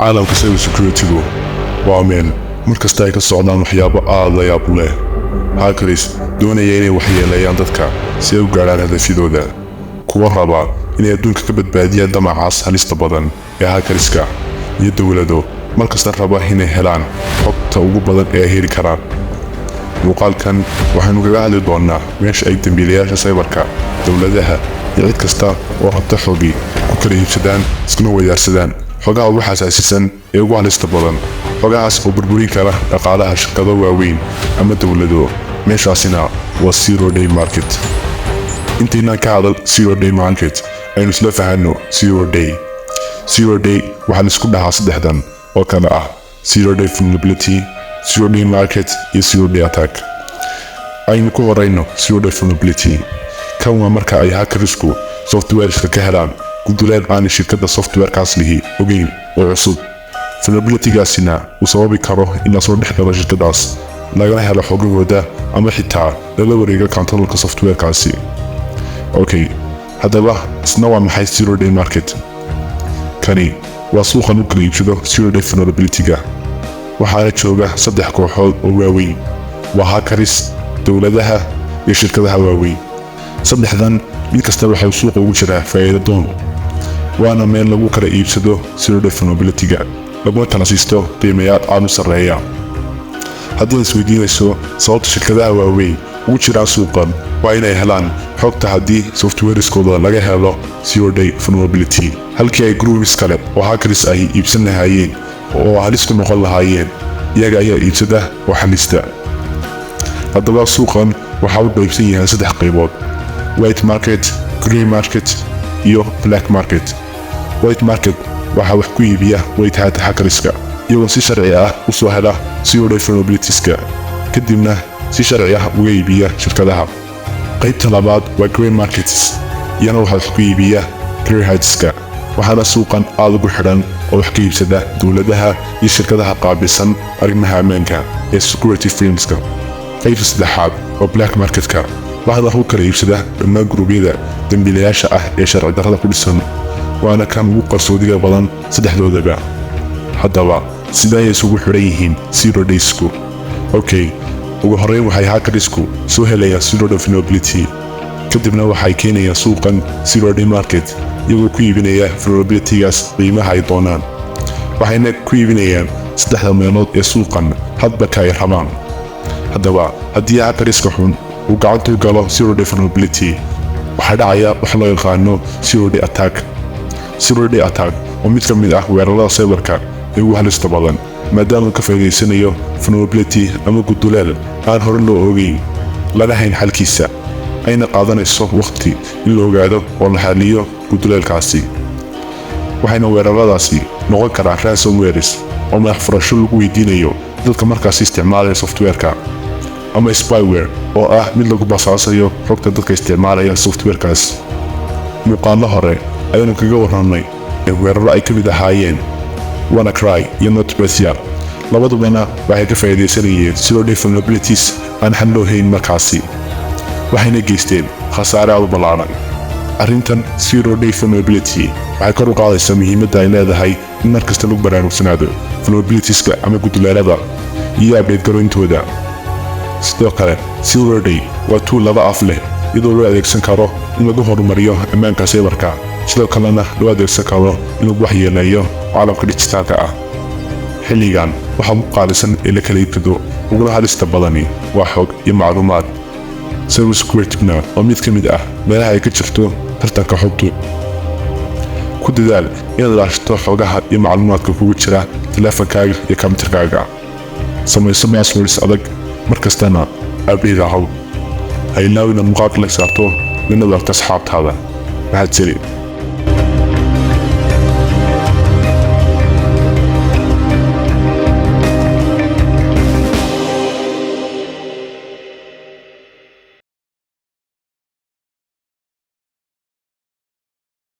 caalamka cyber security-gu waa meel markasta ay ka socdaan waxyaabo aad la yaab leh. hackers doonaya inay waxyeeleeyaan dadka si ay u gaaraan hadafyadooda, kuwa raba inay adduunka ka badbaadiyaan damacaas halista badan ee hackerska, iyo dawlado markasta raba inay helaan xogta ugu badan ee ay heli karaan. muuqaalkan waxaynu kaga hadli doonaa meesha ay dambiilayaasha cyberka, dawladaha iyo cid kasta oo rabta xogi ku kala iibsadaan iskuna wadaarsadaan xogaha ugu xasaasisan ee ugu halista badan, xogahaas oo burburin kara dhaqaalaha shirkado waaweyn ama dawlado. meeshaasina waa zero day market. intaynaan ka hadal zero day market, aynu isla fahanno zero day. zero day waxaa la isku dhahaa saddexdan oo kale ah zero day vulnerability, zero day market iyo zero day attack. aynu ku horeyno zero day vulnerability. kan waa marka ay hackersku softwareska ka helaan guduleed aan shirkadda softwarekaas lihi ogeyn oo cusub. vulnerability-gaasina uu sababi karo in la soo dhex galo shirkadaas, lagana helo xogahooda ama xitaa lala wareego controlka softwarekaasi. okay, haddaba isna waa maxay zero day market? kani waa suuqa lagu kala iibsado zero day vulnerability-ga. waxaana jooga 3 kooxood oo waaweyn: waa hackers, dawladaha iyo shirkadaha waaweyn. saddexdan mid kasta waxay suuqa ugu jiraa faa'iido doon, waana meel lagu kala iibsado zero day vulnerability-ga, laguna kala siisto qiimayaal aad u sarreeya. haddii aad isweydiinayso sababta shirkadaha waaweyn ugu jiraan suuqan, waa inay helaan xogta haddii softwareskooda laga helo zero day vulnerability, halkii ay groups kale oo hackers ay iibsan lahaayeen oo halis ku noqon lahaayeen, iyaga ayaa iibsada oo xalista. haddaba suuqan waxaa u qaybsan yahay 3 qaybood: white market, grey market iyo black market. white market waxaa wax ku iibiya white hat hackerska, iyagoo si sharci ah u soo hela zero day vulnerabilities-ka, kadibna si sharci ah uga iibiya shirkadaha. qaybta labaad waa grey markets, iyana waxaa wax ku iibiya grey hatska, waxaana suuqan aad ugu xidhan oo wax ka iibsada dawladaha iyo shirkadaha qaabilsan arrimaha ammaanka ee security firmska. qaybta saddexaad waa black marketka, waxaana lagu kala iibsada dhammaan guruubyada dambiilayaasha ah ee sharci darrada ku dhisan, waana kan ugu qarsoodiga badan saddexdoodaba. haddaba sidee ayay isugu xidhan yihiin zero daysku? okay, ugu horreyn waxay hackersku soo helayaan zero day vulnerability, kadibna waxay keenayaan suuqan zero day market, iyagoo ku iibinaya vulnerability-gaas qiimaha ay doonaan. waxayna ku iibinayaan 3 meelood ee suuqan hadba ka ay rabaan. haddaba haddii hackerska xun uu gacanta u galo zero day vulnerability, waxaa dhacaya wax loo yaqaano zero day attack. zero day attack waa mid ka mid ah weerarada cyberka ee ugu halista badan, maadaama ka faa'iidaysanayo vulnerability ama guduleel aan hore loo ogeyn, lana hayn xalkiisa, ayna qaadanayso waqti in la ogaado oo la xaliyo guduleelkaasi. waxayna weeraradaasi noqon karaan ransomwares oo madax furasho lagu weydiinayo dadka markaasi isticmaalaya softwareka, ama spyware oo ah mid lagu basaasayo xogta dadka isticmaalaya softwarekaas. muuqaallo hore ayaynu kaga warramnay weeraro ay ka mid ahaayeen WannaCry iyo NotPetya. labadubana waxay ka faa'iidaysanayeen zero day vulnerabilities aan xal loo hayn markaasi, waxayna geysteen khasaare aad u ballaaran. arrintan zero day vulnerability waxay kor u qaadaysaa muhiimadda ay leedahay in mar kasta lagu baraarugsanaado vulnerabilitieska ama guduleelada iyo update garooyintooda. sidoo kale zero day waa tool laba af leh, iyadoo loo adeegsan karo in lagu horumariyo ammaanka cyberka, sidoo kalena loo adeegsan karo in lagu waxyeeleeyo caalamka dijitaalka ah. xilligan waxaa ugu qaalisan ee la kala iibsado uguna halista badani waa xog iyo macluumaad. cyber security-na waa mid ka mid ah meelaha ay ka jirto tartanka xogtu. ku dadaal inaad ilaashato xogaha iyo macluumaadka kugu jira taleefankaaga iyo kombiyuutarkaaga. samayso passwords adag, markastana update ahow. ha ilaawin inaad muuqaalka like saarto lana wadaagto asxaabtaada. mahadsanid.